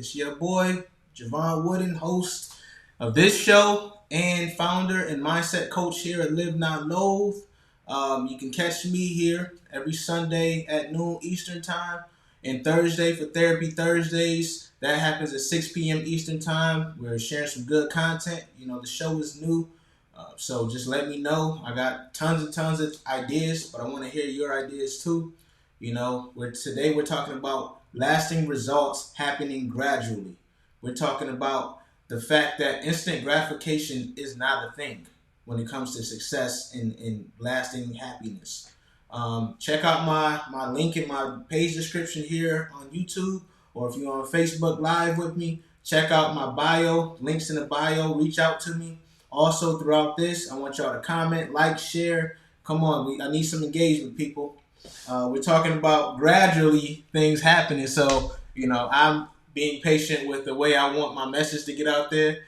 It's your boy, Javon Wooden, host of this show and founder and mindset coach here at Live Not Loathe. You can catch me here every Sunday at noon Eastern Time and Thursday for Therapy Thursdays. That happens at 6 p.m. Eastern Time. We're sharing some good content. The show is new. So just let me know. I got tons and tons of ideas, but I want to hear your ideas too. Today we're talking about lasting results happening gradually. We're talking about the fact that instant gratification is not a thing when it comes to success and lasting happiness. Check out my link in my page description here on YouTube, or if you're on Facebook Live with me, check out my bio, links in the bio, reach out to me. Also, throughout this, I want y'all to comment, like, share. Come on, I need some engagement, people. We're talking about gradually things happening. So, I'm being patient with the way I want my message to get out there.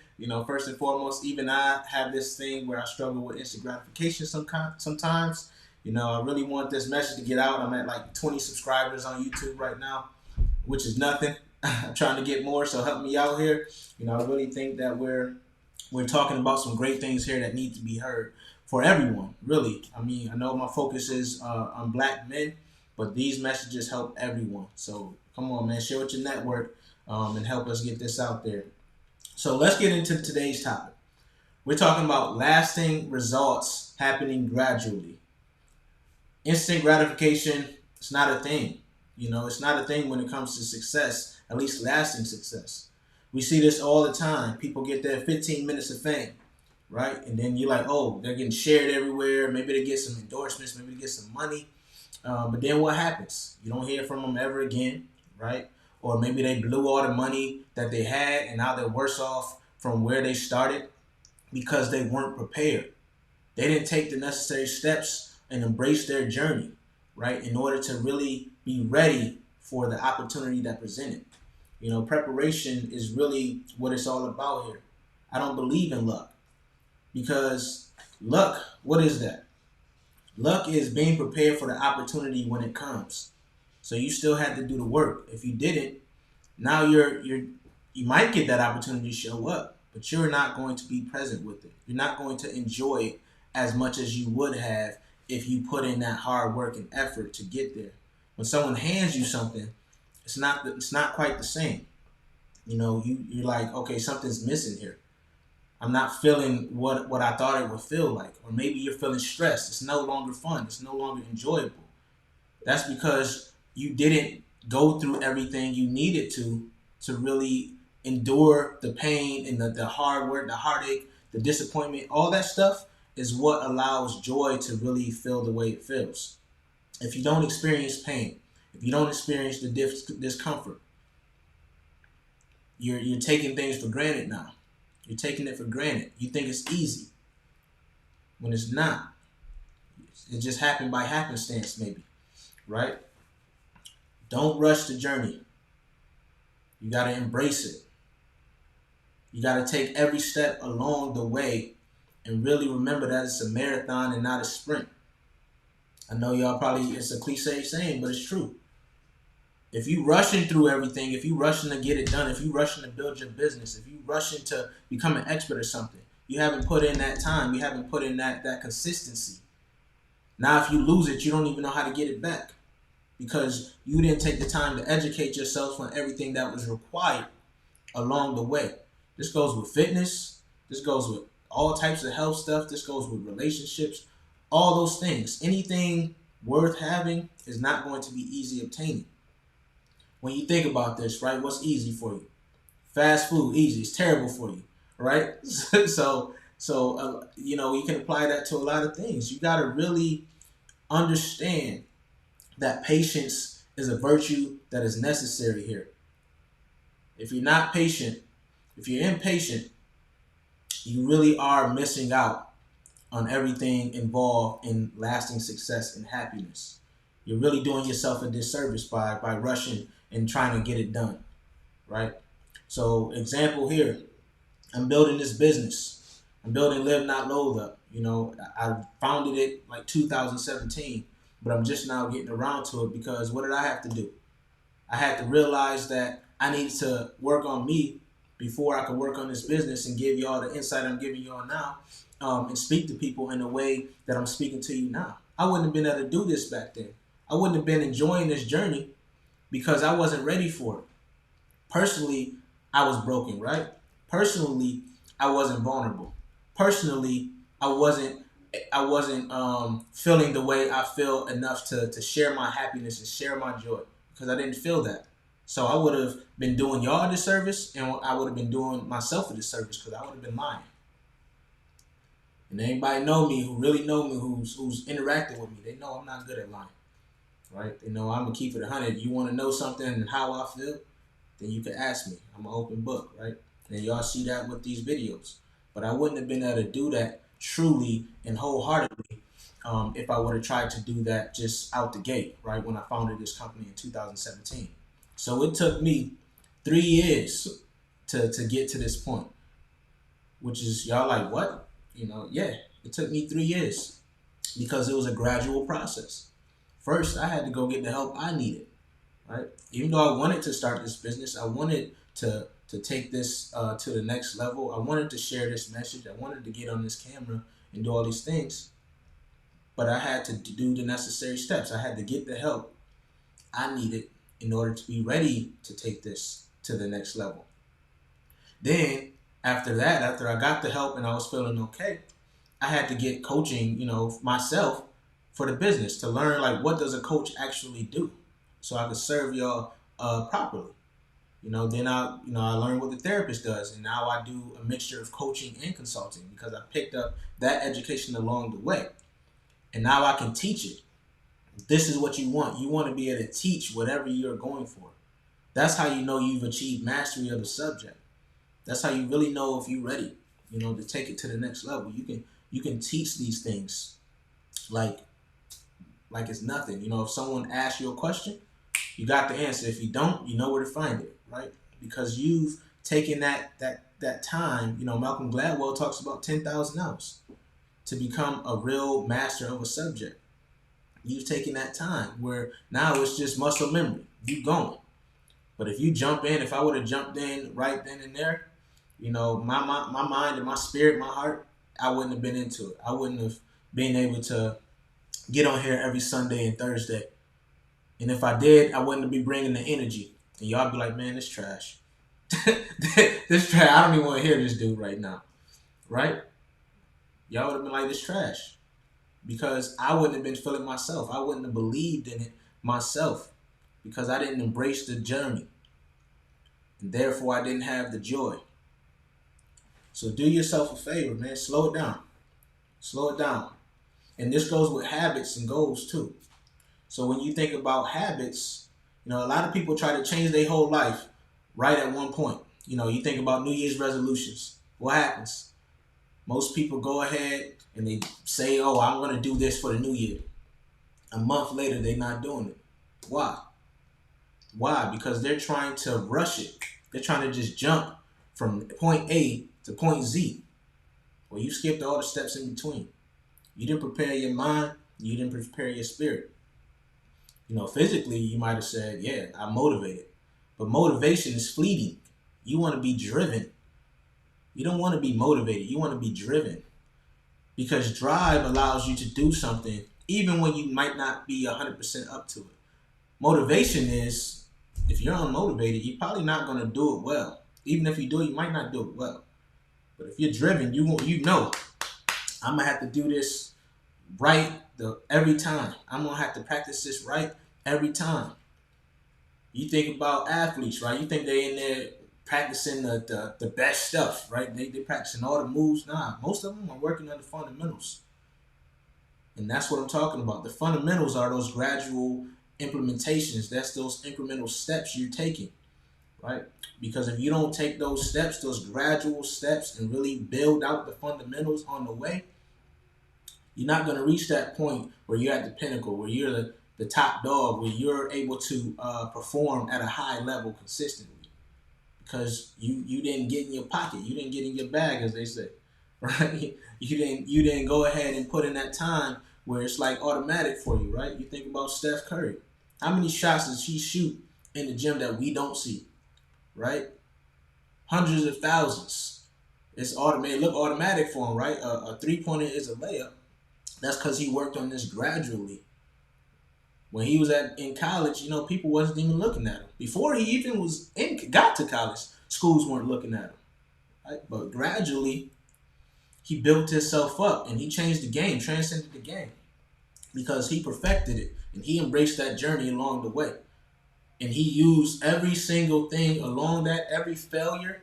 First and foremost, even I have this thing where I struggle with instant gratification sometimes. I really want this message to get out. I'm at like 20 subscribers on YouTube right now, which is nothing. I'm trying to get more, so help me out here. I really think that we're talking about some great things here that need to be heard for everyone, really. I know my focus is on black men, but these messages help everyone. So come on, man, share with your network and help us get this out there. So let's get into today's topic. We're talking about lasting results happening gradually. Instant gratification, it's not a thing. It's not a thing when it comes to success, at least lasting success. We see this all the time. People get their 15 minutes of fame, right? And then you're like, oh, they're getting shared everywhere. Maybe they get some endorsements. Maybe they get some money. But then what happens? You don't hear from them ever again, right? Or maybe they blew all the money that they had and now they're worse off from where they started because they weren't prepared. They didn't take the necessary steps and embrace their journey, right? In order to really be ready for the opportunity that presented. Preparation is really what it's all about here. I don't believe in luck because luck, what is that? Luck is being prepared for the opportunity when it comes. So you still had to do the work. If you didn't, now you might get that opportunity to show up, but you're not going to be present with it. You're not going to enjoy it as much as you would have if you put in that hard work and effort to get there. When someone hands you something, it's not quite the same. You're like, okay, something's missing here. I'm not feeling what I thought it would feel like. Or maybe you're feeling stressed. It's no longer fun. It's no longer enjoyable. That's because you didn't go through everything you needed to really endure the pain and the hard work, the heartache, the disappointment. All that stuff is what allows joy to really feel the way it feels. If you don't experience pain, if you don't experience the discomfort, you're taking things for granted now. You're taking it for granted. You think it's easy when it's not. It just happened by happenstance, maybe, right? Don't rush the journey. You got to embrace it. You got to take every step along the way and really remember that it's a marathon and not a sprint. I know y'all probably, it's a cliche saying, but it's true. If you rushing through everything, if you rushing to get it done, if you rushing to build your business, if you rushing to become an expert or something, you haven't put in that time. You haven't put in that consistency. Now, if you lose it, you don't even know how to get it back because you didn't take the time to educate yourself on everything that was required along the way. This goes with fitness. This goes with all types of health stuff. This goes with relationships, all those things. Anything worth having is not going to be easy obtaining. When you think about this, right, what's easy for you? Fast food, easy. It's terrible for you, right? So you can apply that to a lot of things. You got to really understand that patience is a virtue that is necessary here. If you're not patient, if you're impatient, you really are missing out on everything involved in lasting success and happiness. You're really doing yourself a disservice by rushing and trying to get it done, right? So, example here, I'm building this business. I'm building Live Not Loathe up. I founded it like 2017, but I'm just now getting around to it because what did I have to do? I had to realize that I need to work on me before I could work on this business and give y'all the insight I'm giving y'all now, and speak to people in the way that I'm speaking to you now. I wouldn't have been able to do this back then. I wouldn't have been enjoying this journey because I wasn't ready for it. Personally, I was broken, right? Personally, I wasn't vulnerable. Personally, I wasn't feeling the way I feel enough to share my happiness and share my joy because I didn't feel that. So I would have been doing y'all a disservice, and I would have been doing myself a disservice because I would have been lying. And anybody know me who really know me, who's interacted with me, they know I'm not good at lying, right? They know I'm gonna keep it 100. If you want to know something and how I feel, then you can ask me. I'm an open book, right? And y'all see that with these videos. But I wouldn't have been able to do that truly and wholeheartedly if I would have tried to do that just out the gate, right? When I founded this company in 2017. So it took me 3 years to get to this point, which is y'all like, what? Yeah, it took me 3 years because it was a gradual process. First, I had to go get the help I needed, right? Even though I wanted to start this business, I wanted to take this to the next level. I wanted to share this message. I wanted to get on this camera and do all these things. But I had to do the necessary steps. I had to get the help I needed in order to be ready to take this to the next level. Then, after that, after I got the help and I was feeling okay, I had to get coaching, myself for the business to learn like what does a coach actually do, so I could serve y'all properly. Then I learned what the therapist does, and now I do a mixture of coaching and consulting because I picked up that education along the way, and now I can teach it. This is what you want. You want to be able to teach whatever you're going for. That's how you know you've achieved mastery of the subject. That's how you really know if you're ready, to take it to the next level. You can teach these things like it's nothing. If someone asks you a question, you got the answer. If you don't, you know where to find it, right? Because you've taken that time. Malcolm Gladwell talks about 10,000 hours to become a real master of a subject. You've taken that time where now it's just muscle memory. You going. But if you jump in, if I would have jumped in right then and there, my mind and my spirit, my heart, I wouldn't have been into it. I wouldn't have been able to get on here every Sunday and Thursday. And if I did, I wouldn't be bringing the energy. And y'all be like, man, this trash. This trash. I don't even want to hear this dude right now. Right? Y'all would have been like, this trash. Because I wouldn't have been feeling myself. I wouldn't have believed in it myself. Because I didn't embrace the journey. And therefore, I didn't have the joy. So do yourself a favor, man. Slow it down. Slow it down. And this goes with habits and goals too. So when you think about habits, a lot of people try to change their whole life right at one point. You think about New Year's resolutions. What happens? Most people go ahead and they say, oh, I'm going to do this for the new year. A month later, they're not doing it. Why? Why? Because they're trying to rush it. They're trying to just jump from point A to point Z. Well, you skipped all the steps in between. You didn't prepare your mind. You didn't prepare your spirit. Physically, you might have said, yeah, I'm motivated. But motivation is fleeting. You want to be driven. You don't want to be motivated. You want to be driven. Because drive allows you to do something even when you might not be 100% up to it. Motivation is, if you're unmotivated, you're probably not going to do it well. Even if you do it, you might not do it well. But if you're driven, I'm going to have to do this right every time. I'm going to have to practice this right every time. You think about athletes, right? You think they're in there practicing the best stuff, right? They practicing all the moves. Nah, most of them are working on the fundamentals. And that's what I'm talking about. The fundamentals are those gradual implementations. That's those incremental steps you're taking, right? Because if you don't take those steps, those gradual steps, and really build out the fundamentals on the way, you're not going to reach that point where you're at the pinnacle, where you're the top dog, where you're able to perform at a high level consistently. Because you didn't get in your pocket, you didn't get in your bag, as they say, right? You didn't go ahead and put in that time where it's like automatic for you, right? You think about Steph Curry. How many shots does he shoot in the gym that we don't see? right? Hundreds of thousands. It's automated. Look automatic for him, right? A 3-pointer is a layup. That's because he worked on this gradually. When he was in college, people wasn't even looking at him. Before he even got to college, schools weren't looking at him. Right? But gradually, he built himself up and he changed the game, transcended the game, because he perfected it and he embraced that journey along the way. And he used every single thing along that, every failure,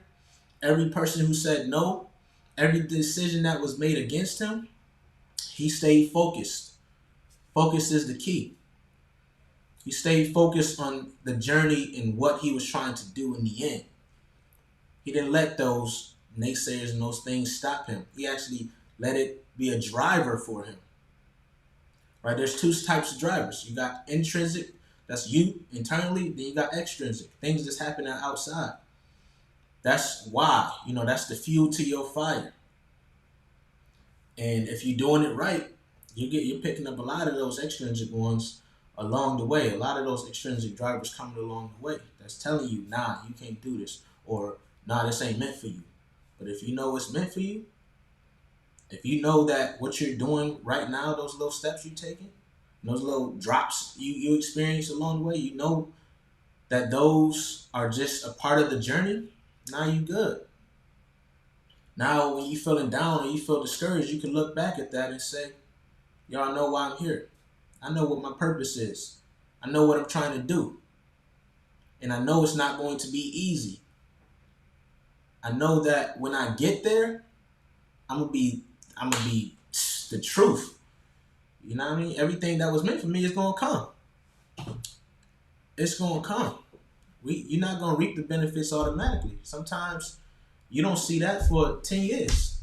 every person who said no, every decision that was made against him, he stayed focused. Focus is the key. He stayed focused on the journey and what he was trying to do in the end. He didn't let those naysayers and those things stop him. He actually let it be a driver for him. Right? There's two types of drivers. You got intrinsic, that's you internally, then you got extrinsic, things that's happening outside. That's why, that's the fuel to your fire. And if you're doing it right, you're picking up a lot of those extrinsic ones along the way. A lot of those extrinsic drivers coming along the way that's telling you, nah, you can't do this, or nah, this ain't meant for you. But if you know it's meant for you, if you know that what you're doing right now, those little steps you're taking, those little drops you experience along the way, you know that those are just a part of the journey, now you good. Now when you feeling down or you feel discouraged, you can look back at that and say, y'all know why I'm here. I know what my purpose is. I know what I'm trying to do. And I know it's not going to be easy. I know that when I get there, I'm gonna be the truth. You know what I mean? Everything that was meant for me is gonna come. It's gonna come. You're not gonna reap the benefits automatically. Sometimes you don't see that for 10 years.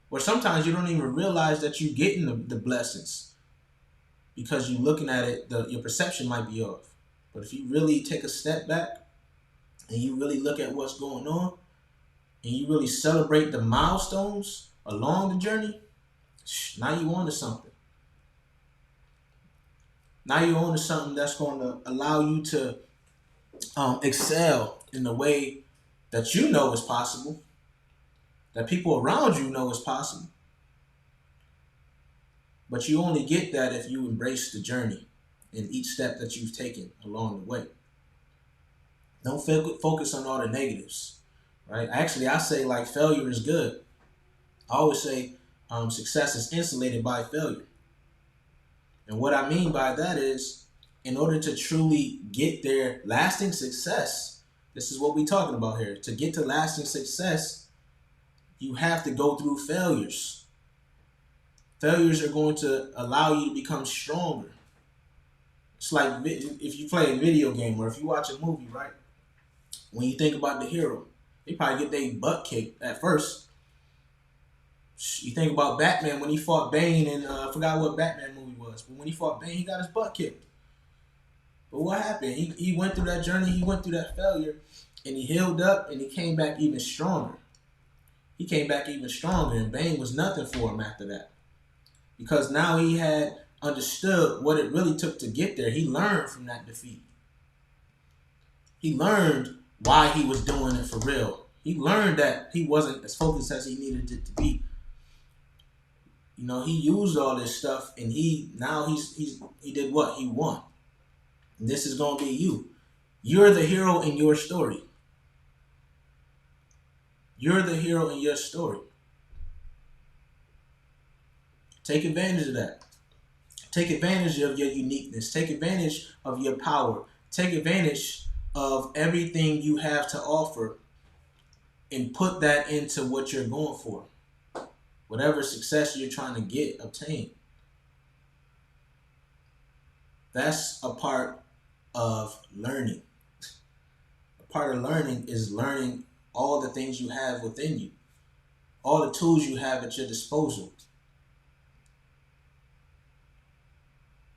Or sometimes you don't even realize that you're getting the blessings because you're looking at it, your perception might be off. But if you really take a step back and you really look at what's going on and you really celebrate the milestones along the journey, now you on to something. Now you're on to something that's going to allow you to excel in the way that you know is possible, that people around you know is possible. But you only get that if you embrace the journey and each step that you've taken along the way. Don't focus on all the negatives, right? Actually, I say like failure is good. I always say success is insulated by failure. And what I mean by that is, in order to truly get there, lasting success, this is what we're talking about here. To get to lasting success, you have to go through failures. Failures are going to allow you to become stronger. It's like if you play a video game or if you watch a movie, right? When you think about the hero, they probably get their butt kicked at first. You think about Batman when he fought Bane, and I forgot what Batman movie was, but when he fought Bane, he got his butt kicked. But what happened? He went through that journey, he went through that failure, and he healed up, and he came back even stronger. He came back even stronger, and Bane was nothing for him after that. Because now he had understood what it really took to get there. He learned from that defeat. He learned why he was doing it for real. He learned that he wasn't as focused as he needed it to be. He used all this stuff, and he did what? He won. And this is gonna be you. You're the hero in your story. You're the hero in your story. Take advantage of that. Take advantage of your uniqueness. Take advantage of your power. Take advantage of everything you have to offer and put that into what you're going for. Whatever success you're trying to obtain. That's a part of learning. A part of learning is learning all the things you have within you. All the tools you have at your disposal.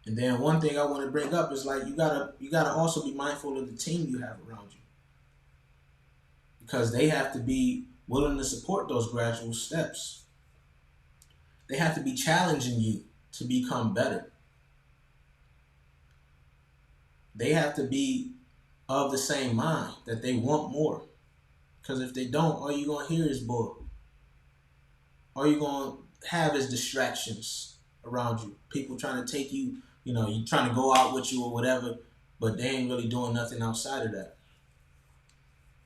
And then one thing I want to bring up is like you gotta also be mindful of the team you have around you. Because they have to be willing to support those gradual steps. They have to be challenging you to become better. They have to be of the same mind, that they want more. Because if they don't, all you're going to hear is bull. All you're going to have is distractions around you. People trying to take you, you trying to go out with you or whatever, but they ain't really doing nothing outside of that.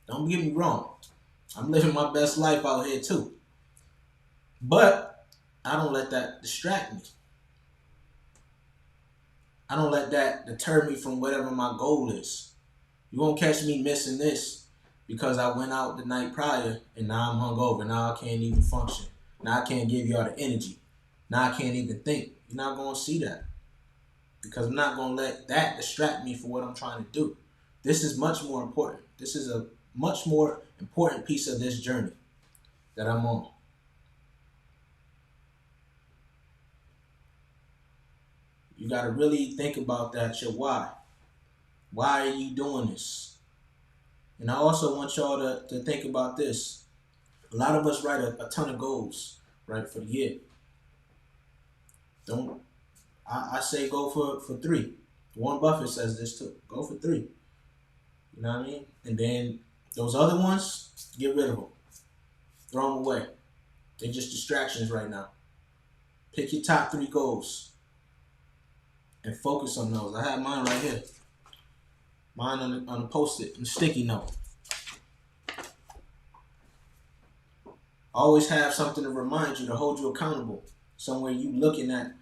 Don't get me wrong. I'm living my best life out here too. But I don't let that distract me. I don't let that deter me from whatever my goal is. You won't catch me missing this because I went out the night prior and now I'm hungover. Now I can't even function. Now I can't give y'all the energy. Now I can't even think. You're not going to see that because I'm not going to let that distract me from what I'm trying to do. This is much more important. This is a much more important piece of this journey that I'm on. You got to really think about that, your why. Why are you doing this? And I also want y'all to think about this. A lot of us write a ton of goals, right, for the year. I say go for 3. Warren Buffett says this too. Go for 3. You know what I mean? And then those other ones, get rid of them. Throw them away. They're just distractions right now. Pick your top 3 goals and focus on those. I have mine right here. Mine on the post-it, on the sticky note. Always have something to remind you, to hold you accountable. Somewhere you looking at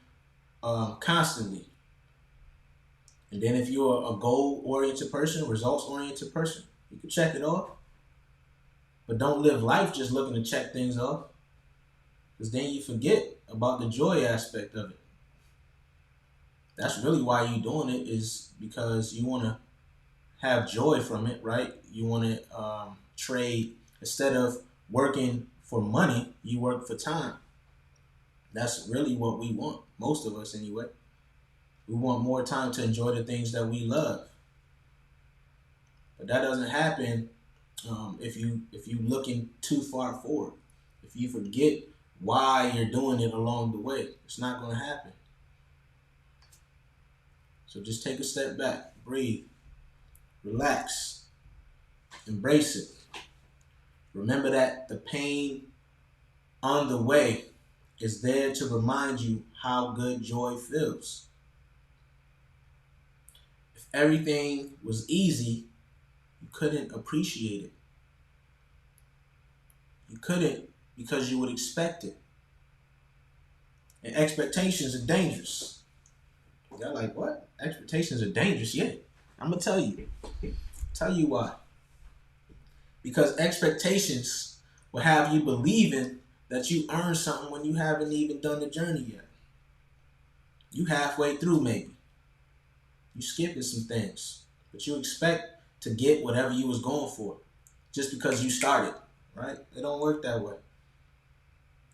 constantly. And then if you're a goal-oriented person, results-oriented person, you can check it off. But don't live life just looking to check things off. Because then you forget about the joy aspect of it. That's really why you're doing it, is because you want to have joy from it, right? You want to trade. Instead of working for money, you work for time. That's really what we want, most of us anyway. We want more time to enjoy the things that we love. But that doesn't happen if you looking too far forward. If you forget why you're doing it along the way, it's not going to happen. So just take a step back, breathe, relax, embrace it. Remember that the pain on the way is there to remind you how good joy feels. If everything was easy, you couldn't appreciate it. You couldn't, because you would expect it. And expectations are dangerous. They're like, what? Expectations are dangerous? Yeah. I'm going to tell you. Tell you why. Because expectations will have you believing that you earned something when you haven't even done the journey yet. You halfway through maybe. You skipping some things. But you expect to get whatever you was going for just because you started, right? It don't work that way.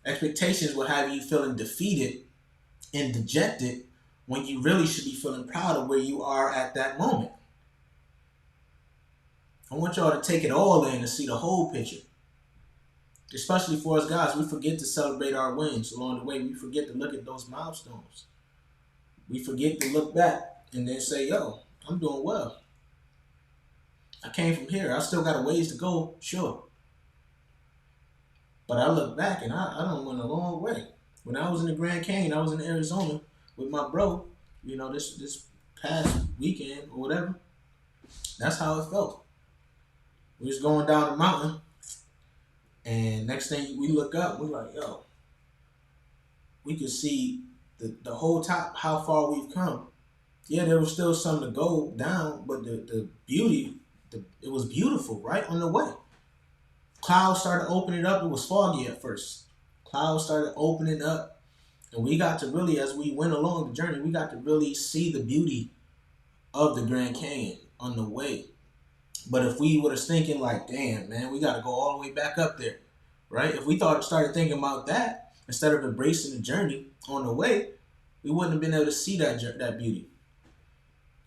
Expectations will have you feeling defeated and dejected when you really should be feeling proud of where you are at that moment. I want y'all to take it all in and see the whole picture. Especially for us guys, we forget to celebrate our wins along the way. We forget to look at those milestones. We forget to look back and then say, yo, I'm doing well. I came from here. I still got a ways to go, sure. But I look back and I done went a long way. When I was in the Grand Canyon, I was in Arizona with my bro, this past weekend or whatever. That's how it felt. We was going down the mountain, and next thing we look up, we're like, yo, we could see the whole top, how far we've come. Yeah, there was still some to go down, but the beauty, it was beautiful right on the way. Clouds started opening up. It was foggy at first. Clouds started opening up, and we got to really, as we went along the journey, we got to really see the beauty of the Grand Canyon on the way. But if we were thinking like, damn, man, we got to go all the way back up there, right? If we started thinking about that, instead of embracing the journey on the way, we wouldn't have been able to see that beauty.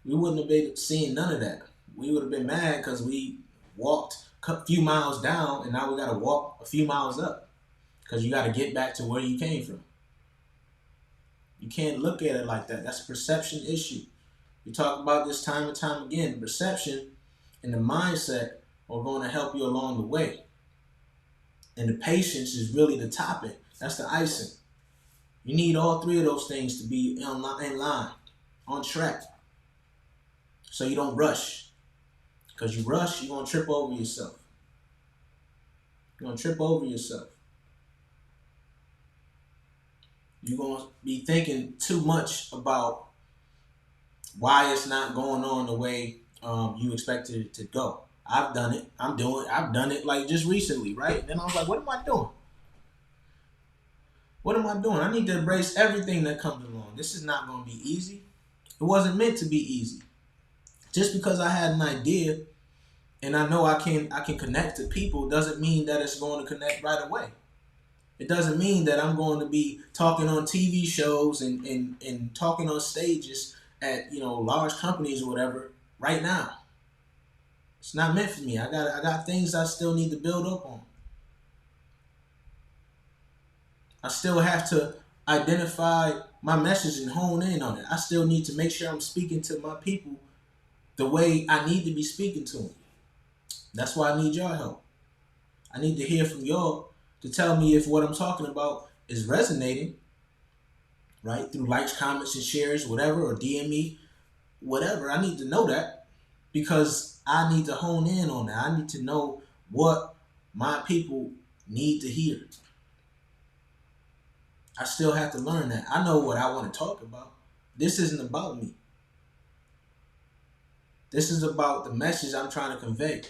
We wouldn't have been seeing none of that. We would have been mad because we walked a few miles down and now we got to walk a few miles up because you got to get back to where you came from. You can't look at it like that. That's a perception issue. We talk about this time and time again. Perception and the mindset are going to help you along the way. And the patience is really the topping. That's the icing. You need all three of those things to be in line, on track, so you don't rush. Because you rush, you're going to trip over yourself. You're going to trip over yourself. You're going to be thinking too much about why it's not going on the way you expected it to go. I've done it. I've done it like just recently, right? And then I was like, what am I doing? What am I doing? I need to embrace everything that comes along. This is not going to be easy. It wasn't meant to be easy. Just because I had an idea and I know I can connect to people doesn't mean that it's going to connect right away. It doesn't mean that I'm going to be talking on TV shows and talking on stages at large companies or whatever right now. It's not meant for me. I got things I still need to build up on. I still have to identify my message and hone in on it. I still need to make sure I'm speaking to my people the way I need to be speaking to them. That's why I need your help. I need to hear from y'all to tell me if what I'm talking about is resonating, right? Through likes, comments, and shares, whatever, or DM me, whatever. I need to know that because I need to hone in on that. I need to know what my people need to hear. I still have to learn that. I know what I want to talk about. This isn't about me. This is about the message I'm trying to convey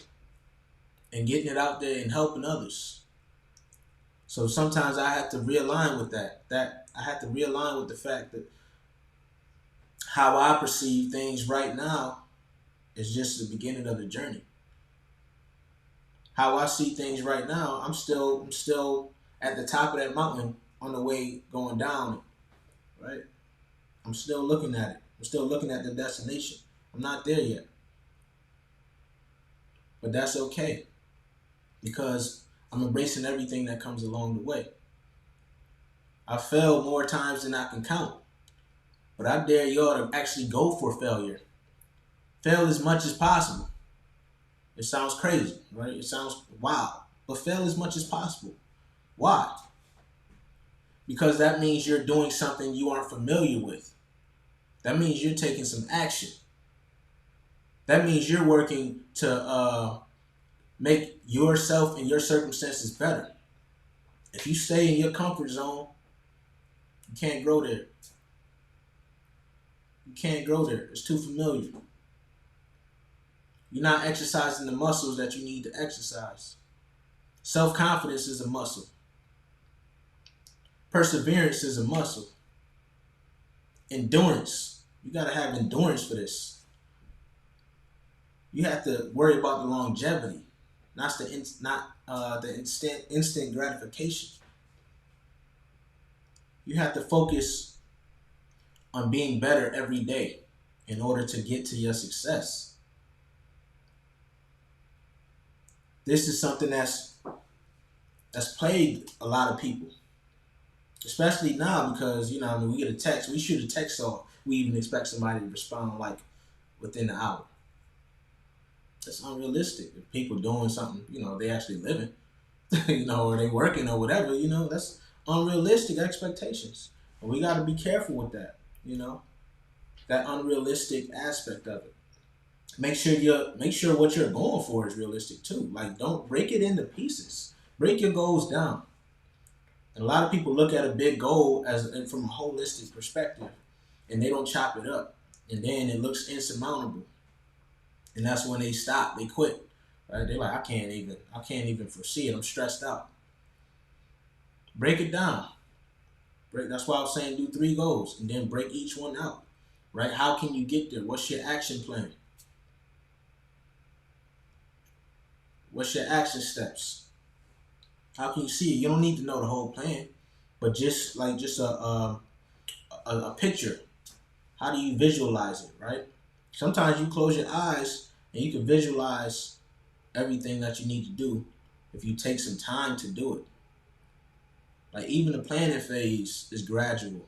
and getting it out there and helping others. So sometimes I have to realign with that. I have to realign with the fact that how I perceive things right now is just the beginning of the journey. How I see things right now, I'm still at the top of that mountain on the way going down, right? I'm still looking at it. I'm still looking at the destination. I'm not there yet. But that's okay because I'm embracing everything that comes along the way. I failed more times than I can count, but I dare y'all to actually go for failure. Fail as much as possible. It sounds crazy, right? It sounds wild, but fail as much as possible. Why? Because that means you're doing something you aren't familiar with. That means you're taking some action. That means you're working to make yourself and your circumstances better. If you stay in your comfort zone, you can't grow there. You can't grow there. It's too familiar. You're not exercising the muscles that you need to exercise. Self-confidence is a muscle. Perseverance is a muscle. Endurance. You got to have endurance for this. You have to worry about the longevity, not the instant gratification. You have to focus on being better every day in order to get to your success. This is something that's plagued a lot of people, especially now because we get a text, we shoot a text off, we even expect somebody to respond like within an hour. That's unrealistic. If people doing something, they actually living, or they working or whatever, that's unrealistic expectations. And we got to be careful with that, that unrealistic aspect of it. Make sure what you're going for is realistic too. Like, don't break it into pieces. Break your goals down. And a lot of people look at a big goal from a holistic perspective, and they don't chop it up, and then it looks insurmountable. And that's when they stop. They quit. Right? They're like, I can't even foresee it. I'm stressed out. Break it down. That's why I was saying do 3 goals and then break each one out. Right? How can you get there? What's your action plan? What's your action steps? How can you see it? You don't need to know the whole plan, but just a picture. How do you visualize it, right? Sometimes you close your eyes and you can visualize everything that you need to do if you take some time to do it. Like, even the planning phase is gradual.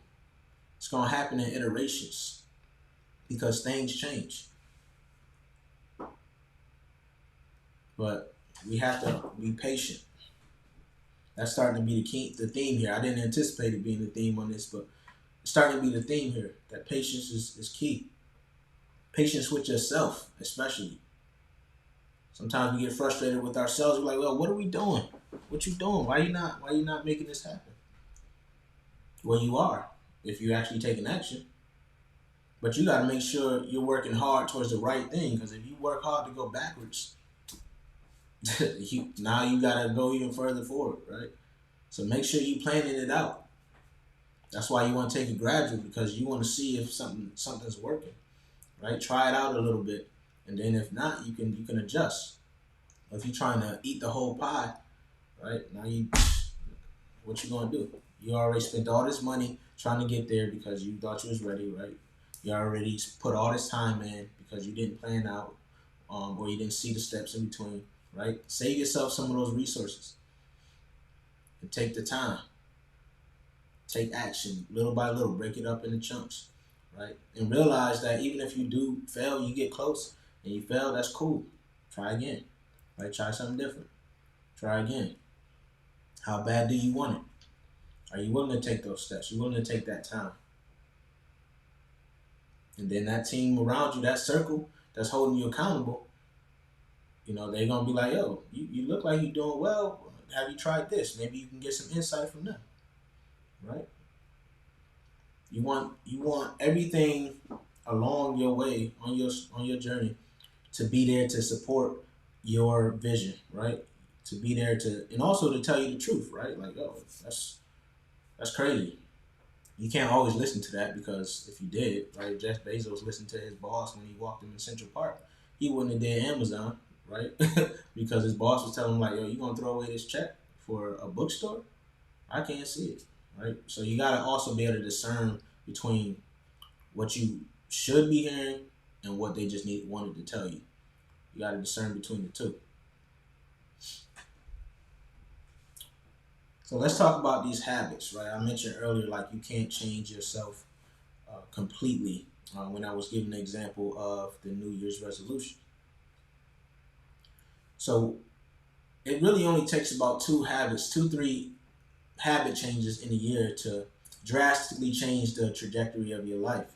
It's going to happen in iterations because things change. but we have to be patient. That's starting to be the theme here. I didn't anticipate it being the theme on this, but it's starting to be the theme here. That patience is key. Patience with yourself, especially. Sometimes we get frustrated with ourselves. We're like, well, what are we doing? What you doing? Why you not making this happen? Well, you are, if you actually taking action. But you got to make sure you're working hard towards the right thing. Because if you work hard to go backwards, now you got to go even further forward, right? So make sure you planning it out. That's why you want to take it gradual, because you want to see if something's working, right? Try it out a little bit, and then if not, you can adjust. If you're trying to eat the whole pie, right? Now what you gonna do? You already spent all this money trying to get there because you thought you was ready, right? You already put all this time in because you didn't plan out, or you didn't see the steps in between, right? Save yourself some of those resources and take the time. Take action little by little. Break it up into chunks, right? And realize that even if you do fail, you get close and you fail, that's cool. Try again, right? Try something different. Try again. How bad do you want it? Are you willing to take those steps? You willing to take that time? And then that team around you, that circle that's holding you accountable, they're gonna be like, yo, you look like you're doing well. Have you tried this? Maybe you can get some insight from them, right? You want everything along your way on your journey to be there to support your vision, right? To be there to, and also to tell you the truth, right? Like, oh, that's crazy. You can't always listen to that, because if you did, right, Jeff Bezos listened to his boss when he walked him in Central Park. He wouldn't have did Amazon, right? Because his boss was telling him like, yo, you gonna throw away this check for a bookstore? I can't see it, right? So you gotta also be able to discern between what you should be hearing and what they just wanted to tell you. You gotta discern between the two. So let's talk about these habits, right? I mentioned earlier, like, you can't change yourself completely when I was giving the example of the New Year's resolution. So it really only takes about three habit changes in a year to drastically change the trajectory of your life.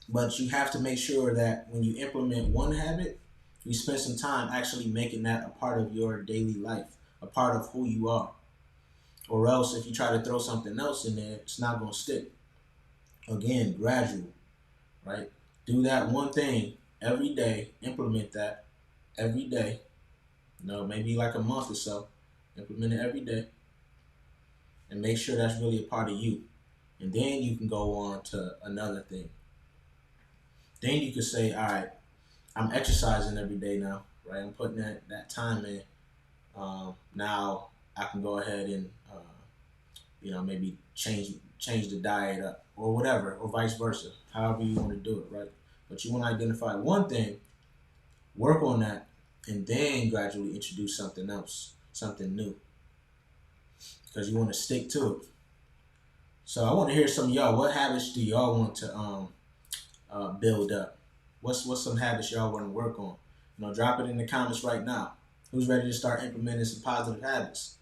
But you have to make sure that when you implement one habit, you spend some time actually making that a part of your daily life, a part of who you are. Or else, if you try to throw something else in there, it's not going to stick. Again, gradual, right? Do that one thing every day, implement that every day, maybe like a month or so, implement it every day, and make sure that's really a part of you. And then you can go on to another thing. Then you can say, all right, I'm exercising every day now, right? I'm putting that time in. Now I can go ahead and maybe change the diet up, or whatever, or vice versa, however you want to do it, right? But you want to identify one thing, work on that, and then gradually introduce something else, something new, because you want to stick to it. So I want to hear some of y'all. What habits do y'all want to build up? What's some habits y'all want to work on? Drop it in the comments right now. Who's ready to start implementing some positive habits?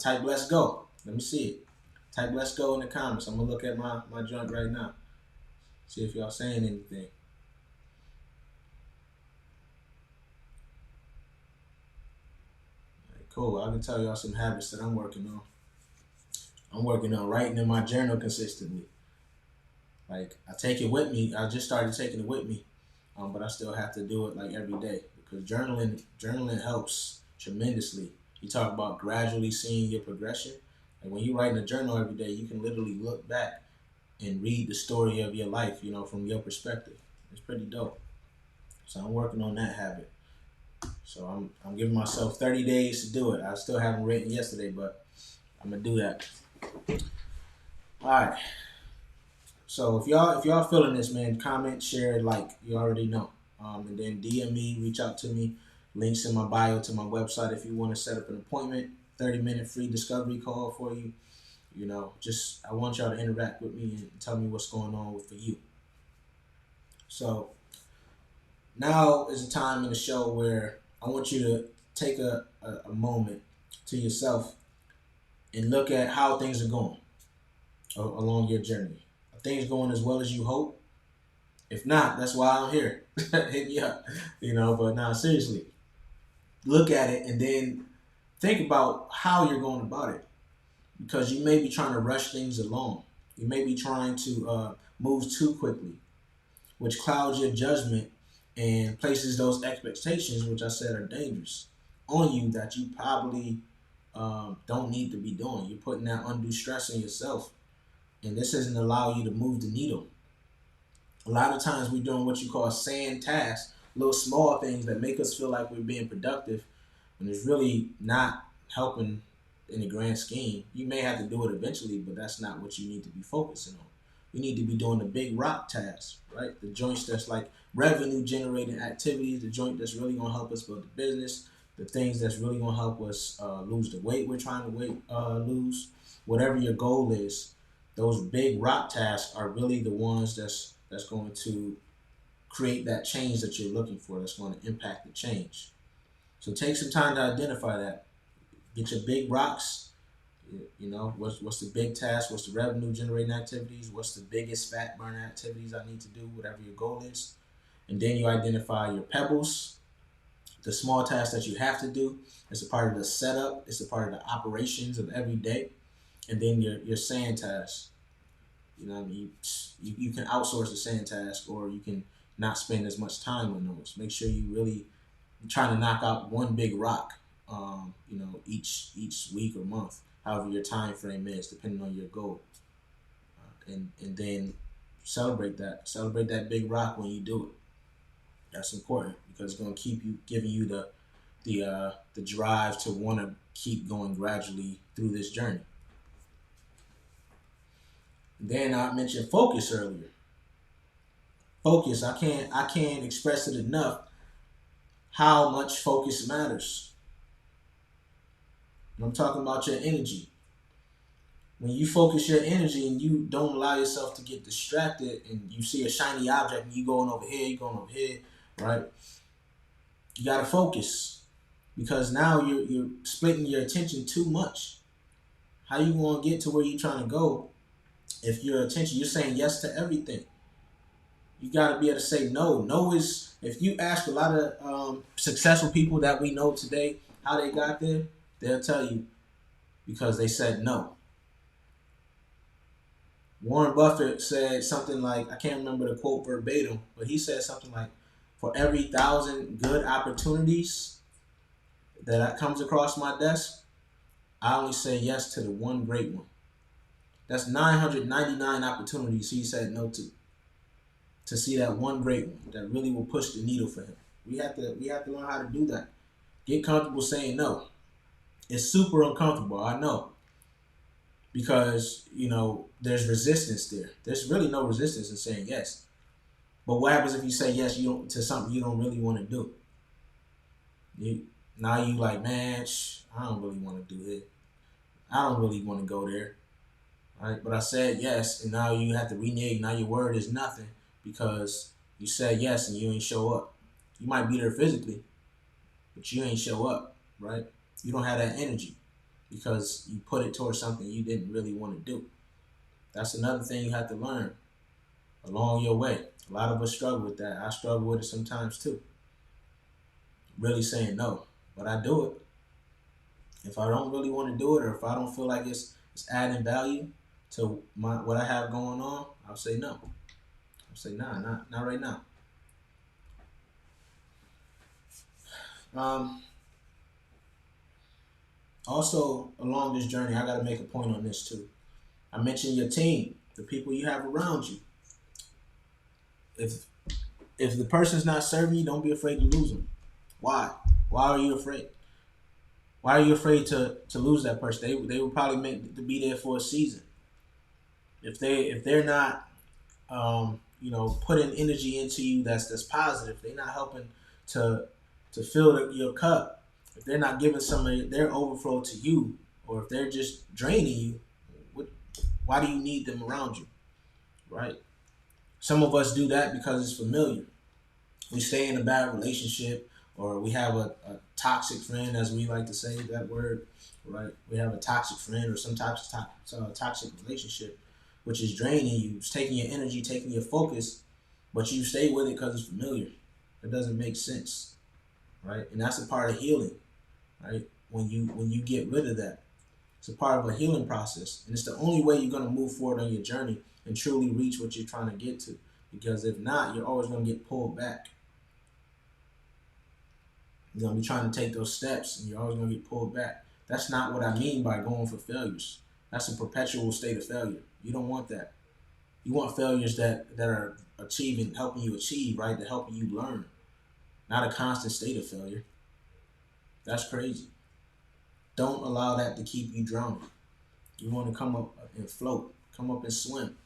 Type "let's go." Let me see it. Type "let's go" in the comments. I'm gonna look at my junk right now. See if y'all saying anything. Right, cool. I can tell y'all some habits that I'm working on. I'm working on writing in my journal consistently. Like, I take it with me. I just started taking it with me, but I still have to do it like every day, because journaling helps tremendously. You talk about gradually seeing your progression. Like, when you write in a journal every day, you can literally look back and read the story of your life, from your perspective. It's pretty dope. So I'm working on that habit. So I'm giving myself 30 days to do it. I still haven't written yesterday, but I'm gonna do that. All right. So if y'all feeling this, man, comment, share, like, you already know. And then DM me, reach out to me. Links in my bio to my website if you want to set up an appointment. 30-minute free discovery call for you. Just, I want y'all to interact with me and tell me what's going on for you. So Now is a time in the show where I want you to take a moment to yourself and look at how things are going along your journey. Are things going as well as you hope? If not, that's why I'm here. Hit me up. But now seriously, look at it and then think about how you're going about it. Because you may be trying to rush things along. You may be trying to move too quickly, which clouds your judgment and places those expectations, which I said are dangerous, on you that you probably don't need to be doing. You're putting that undue stress on yourself, and this doesn't allow you to move the needle. A lot of times we're doing what you call sand tasks, little small things that make us feel like we're being productive, and it's really not helping in the grand scheme. You may have to do it eventually, but that's not what you need to be focusing on. You need to be doing the big rock tasks, right? The joints that's like revenue generating activities, the joint that's really gonna help us build the business, the things that's really gonna help us lose the weight we're trying to lose. Whatever your goal is, those big rock tasks are really the ones that's going to create that change that you're looking for. That's going to impact the change. So take some time to identify that. Get your big rocks. What's the big task? What's the revenue generating activities? What's the biggest fat burner activities I need to do? Whatever your goal is, and then you identify your pebbles, the small tasks that you have to do. It's a part of the setup. It's a part of the operations of every day, and then your sand tasks. You can outsource the sand task, or you can not spend as much time on those. Make sure you really trying to knock out one big rock, each week or month, however your time frame is, depending on your goal, and then celebrate that big rock when you do it. That's important because it's going to keep you giving you the drive to want to keep going gradually through this journey. And then I mentioned focus earlier. Focus, I can't express it enough how much focus matters. I'm talking about your energy. When you focus your energy and you don't allow yourself to get distracted and you see a shiny object and you're going over here, right? You gotta focus because now you're splitting your attention too much. How you gonna get to where you're trying to go if your attention, you're saying yes to everything? You gotta be able to say no. No is, if you ask a lot of successful people that we know today how they got there, they'll tell you because they said no. Warren Buffett said something like, I can't remember the quote verbatim, but he said something like, for every 1,000 good opportunities that comes across my desk, I only say yes to the one great one. That's 999 opportunities he said no to see that one great one that really will push the needle for him. We have to learn how to do that. Get comfortable saying no. It's super uncomfortable, I know. Because, there's resistance there. There's really no resistance in saying yes. But what happens if you say yes to something you don't really want to do? Now you like, man, I don't really want to do it. I don't really want to go there. Right? But I said yes, and now you have to renege. Now your word is nothing because you said yes and you ain't show up. You might be there physically, but you ain't show up, right? You don't have that energy because you put it towards something you didn't really want to do. That's another thing you have to learn along your way. A lot of us struggle with that. I struggle with it sometimes too. Really saying no, but I do it. If I don't really want to do it, or if I don't feel like it's adding value to what I have going on, I'll say no. I'll say nah, not right now. Also, along this journey, I got to make a point on this too. I mentioned your team, the people you have around you. If the person's not serving you, don't be afraid to lose them. Why? Why are you afraid? Why are you afraid to lose that person? They were probably meant to be there for a season. If they're not putting energy into you that's positive, they're not helping to fill your cup. If they're not giving some of their overflow to you, or if they're just draining you, why do you need them around you, right? Some of us do that because it's familiar. we stay in a bad relationship, or we have a toxic friend, as we like to say that word, right? We have a toxic friend or some type of toxic relationship, which is draining you, it's taking your energy, taking your focus, but you stay with it because it's familiar. It doesn't make sense, right? And that's a part of healing, right? When you get rid of that, it's a part of a healing process, and it's the only way you're gonna move forward on your journey and truly reach what you're trying to get to. Because if not, you're always gonna get pulled back. You're gonna be trying to take those steps, and you're always gonna get pulled back. That's not what I mean by going for failures. That's a perpetual state of failure. You don't want that. You want failures that are achieving, helping you achieve, right? That helping you learn, not a constant state of failure. That's crazy. Don't allow that to keep you drowning. You want to come up and float, come up and swim.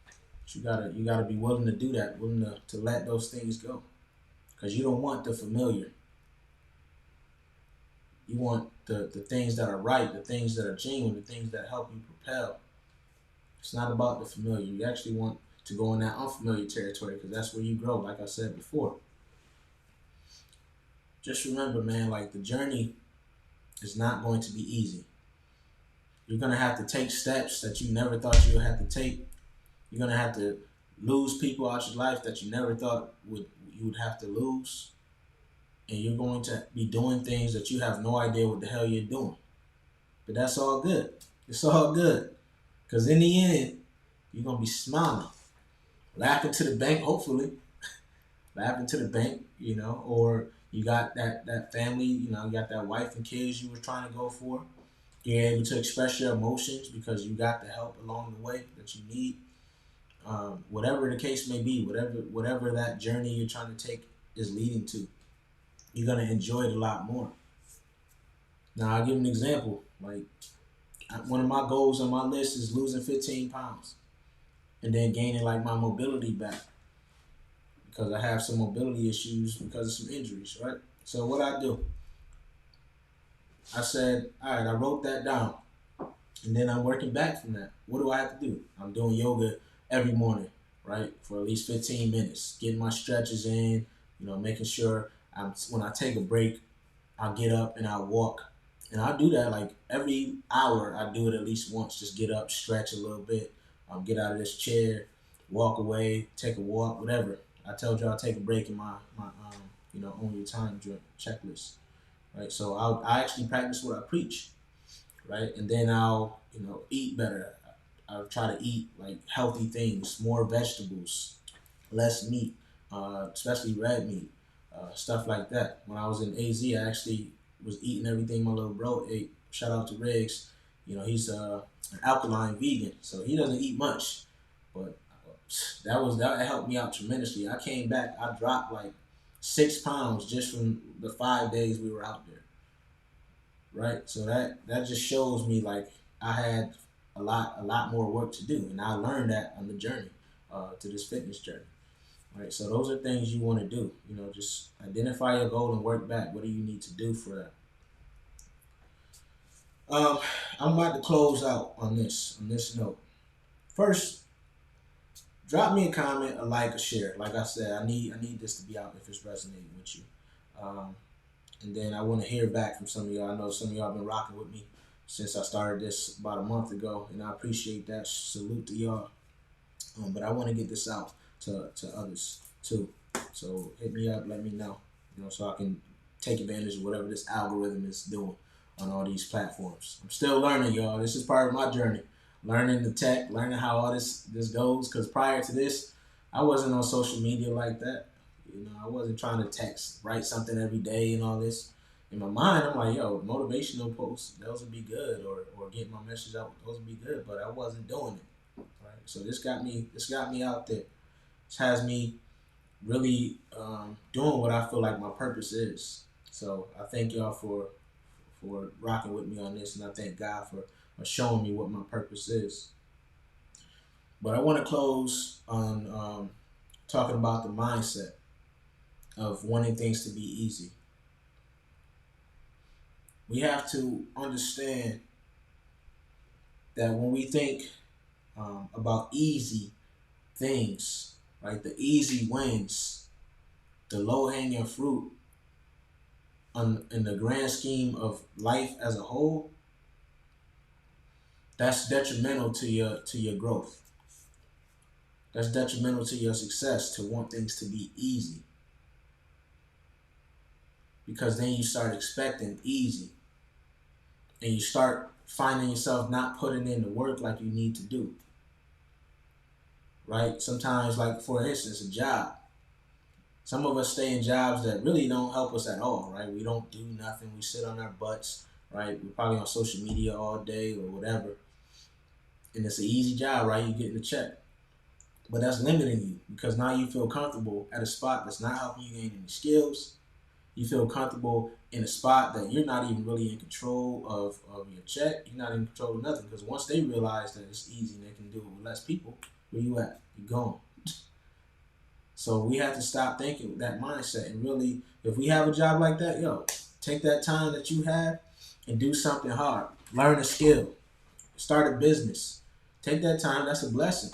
But you gotta be willing to do that, willing to let those things go, because you don't want the familiar. You want the things that are right, the things that are genuine, the things that help you propel. It's not about the familiar. You actually want to go in that unfamiliar territory, because that's where you grow, like I said before. Just remember, man, like, the journey is not going to be easy. You're going to have to take steps that you never thought you would have to take. You're going to have to lose people out your life that you never thought you would have to lose. And you're going to be doing things that you have no idea what the hell you're doing. But that's all good. It's all good. Because in the end, you're going to be smiling, laughing to the bank, hopefully. Laughing to the bank, or you got that family, you got that wife and kids you were trying to go for. You're able to express your emotions because you got the help along the way that you need. Whatever the case may be, whatever that journey you're trying to take is leading to, you're gonna enjoy it a lot more. Now, I'll give an example. Like, one of my goals on my list is losing 15 pounds and then gaining like my mobility back, because I have some mobility issues because of some injuries, right? So what I do, I said, all right, I wrote that down, and then I'm working back from that. What do I have to do? I'm doing yoga every morning, right, for at least 15 minutes, getting my stretches in, making sure when I take a break, I'll get up and I'll walk. And I'll do that like every hour. I do it at least once. Just get up, stretch a little bit, get out of this chair, walk away, take a walk, whatever. I told you I'll take a break in my on your time checklist, right? So I actually practice what I preach, right? And then I'll eat better. I'll try to eat like healthy things, more vegetables, less meat, especially red meat, stuff like that. When I was in AZ, I actually was eating everything my little bro ate. Shout out to Riggs. He's an alkaline vegan, so he doesn't eat much, but that helped me out tremendously. I came back, I dropped like 6 pounds just from the 5 days we were out there, right? So that just shows me like I had a lot more work to do, and I learned that on the journey to this fitness journey. Right, so those are things you want to do. Just identify your goal and work back. What do you need to do for that? I'm about to close out on this note. First, drop me a comment, a like, a share. Like I said, I need this to be out if it's resonating with you. And then I want to hear back from some of y'all. I know some of y'all have been rocking with me since I started this about a month ago, and I appreciate that. Salute to y'all. But I want to get this out to others too. So hit me up, let me know, so I can take advantage of whatever this algorithm is doing on all these platforms. I'm still learning, y'all. This is part of my journey. Learning the tech, learning how all this goes. Because prior to this, I wasn't on social media like that. I wasn't trying to write something every day and all this. In my mind, I'm like, yo, motivational posts, those would be good, or getting my message out, those would be good. But I wasn't doing it. Right? So this got me out there. This has me really doing what I feel like my purpose is. So I thank y'all for rocking with me on this, and I thank God for showing me what my purpose is. But I want to close on talking about the mindset of wanting things to be easy. We have to understand that when we think about easy things, right, the easy wins, the low-hanging fruit in the grand scheme of life as a whole, that's detrimental to your growth. That's detrimental to your success to want things to be easy. Because then you start expecting easy. And you start finding yourself not putting in the work like you need to do. Right? Sometimes, like for instance, a job. Some of us stay in jobs that really don't help us at all, right? We don't do nothing. We sit on our butts, right? We're probably on social media all day or whatever. And it's an easy job, right? You're getting a check. But that's limiting you because now you feel comfortable at a spot that's not helping you gain any skills. You feel comfortable in a spot that you're not even really in control of your check. You're not in control of nothing because once they realize that it's easy and they can do it with less people, where you at? You're gone. So we have to stop thinking with that mindset and really, if we have a job like that, take that time that you have and do something hard. Learn a skill. Start a business. Take that time. That's a blessing.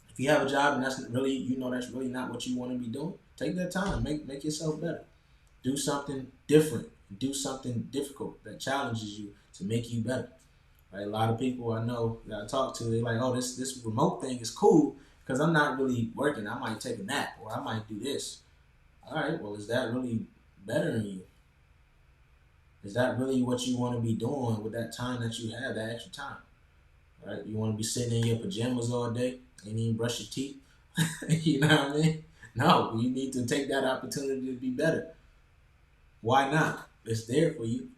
If you have a job and that's really, that's really not what you want to be doing, take that time. Make yourself better. Do something different. Do something difficult that challenges you to make you better. Right? A lot of people I know that I talk to, they're like, oh, this remote thing is cool because I'm not really working. I might take a nap or I might do this. All right, well, is that really bettering you? Is that really what you want to be doing with that time that you have, that extra time? Right? You want to be sitting in your pajamas all day and even brush your teeth? You know what I mean? No, you need to take that opportunity to be better. Why not? It's there for you.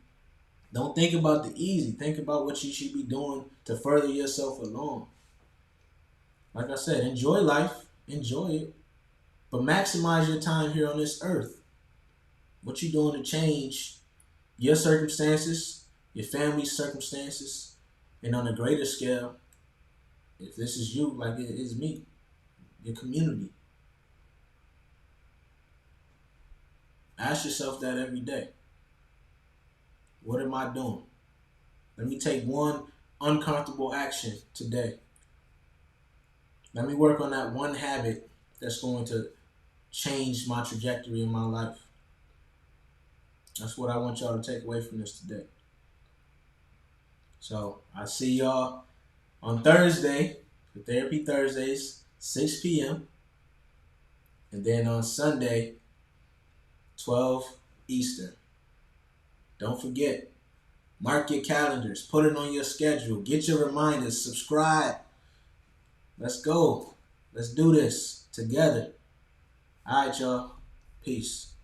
Don't think about the easy. Think about what you should be doing to further yourself along. Like I said, enjoy life. Enjoy it. But maximize your time here on this earth. What you doing to change your circumstances, your family's circumstances, and on a greater scale, if this is you, like it is me, your community. Ask yourself that every day. What am I doing? Let me take one uncomfortable action today. Let me work on that one habit that's going to change my trajectory in my life. That's what I want y'all to take away from this today. So I see y'all on Thursday for Therapy Thursdays, 6 p.m. And then on Sunday, 12 Eastern. Don't forget, mark your calendars, put it on your schedule, get your reminders, subscribe. Let's go. Let's do this together. All right, y'all. Peace.